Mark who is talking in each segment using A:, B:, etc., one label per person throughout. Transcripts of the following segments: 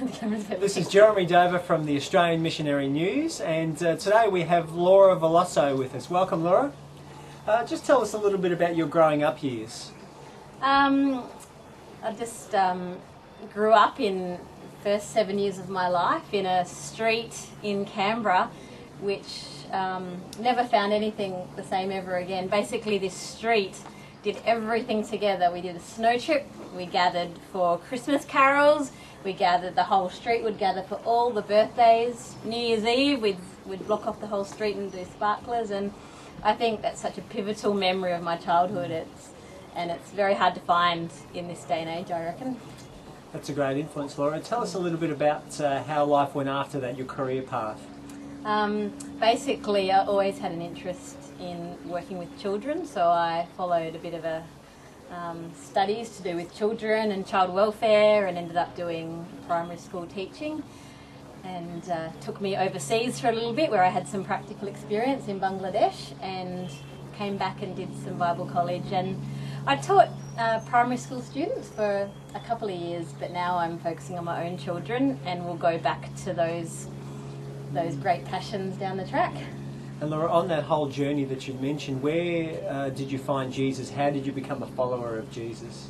A: This is Jeremy Dover from the Australian Missionary News, and today we have Laura Veloso with us. Welcome, Laura. Just tell us a little bit about your growing up years.
B: I just grew up in the first 7 years of my life in a street in Canberra which never found anything the same ever again. Basically, this street did everything together. We did a snow trip, we gathered for Christmas carols, we gathered, the whole street would gather for all the birthdays. New Year's Eve, we'd block off the whole street and do sparklers, and I think that's such a pivotal memory of my childhood. It's very hard to find in this day and age, I reckon.
A: That's a great influence, Laura. Tell us a little bit about how life went after that, your career path.
B: Basically, I always had an interest in working with children, so I followed a bit of a studies to do with children and child welfare, and ended up doing primary school teaching, and took me overseas for a little bit where I had some practical experience in Bangladesh, and came back and did some Bible college, and I taught primary school students for a couple of years, but now I'm focusing on my own children, and we'll go back to those great passions down the track.
A: And Laura, on that whole journey that you mentioned, where did you find Jesus? How did you become a follower of Jesus?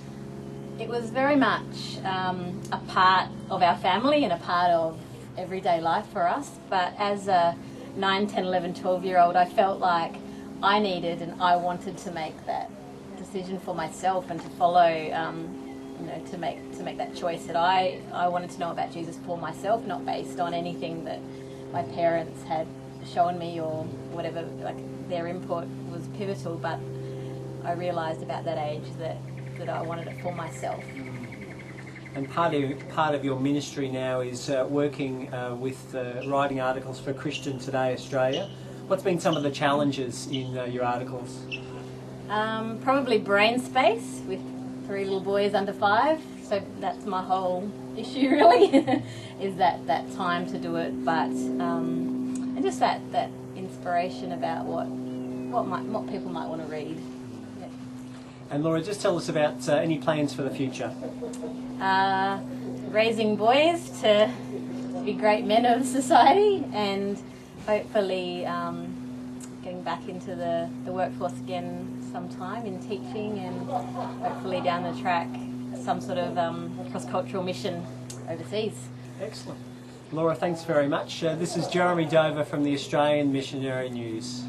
B: It was very much a part of our family and a part of everyday life for us, but as a 9, 10, 11, 12-year-old, I felt like I needed and I wanted to make that decision for myself and to follow, to make that choice that I wanted to know about Jesus for myself, not based on anything that my parents had shown me or whatever. Like, their input was pivotal, but I realised about that age that I wanted it for myself.
A: And part of your ministry now is working with writing articles for Christian Today Australia. What's been some of the challenges in your articles?
B: Probably brain space with 3 little boys under 5. So that's my whole issue, really, is that time to do it. But and just that inspiration about what people might want to read. Yeah.
A: And Laura, just tell us about any plans for the future.
B: Raising boys to be great men of society, and hopefully getting back into the workforce again sometime in teaching, and hopefully down the track some sort of cross-cultural mission overseas.
A: Excellent. Laura, thanks very much. This is Jeremy Dover from the Australian Missionary News.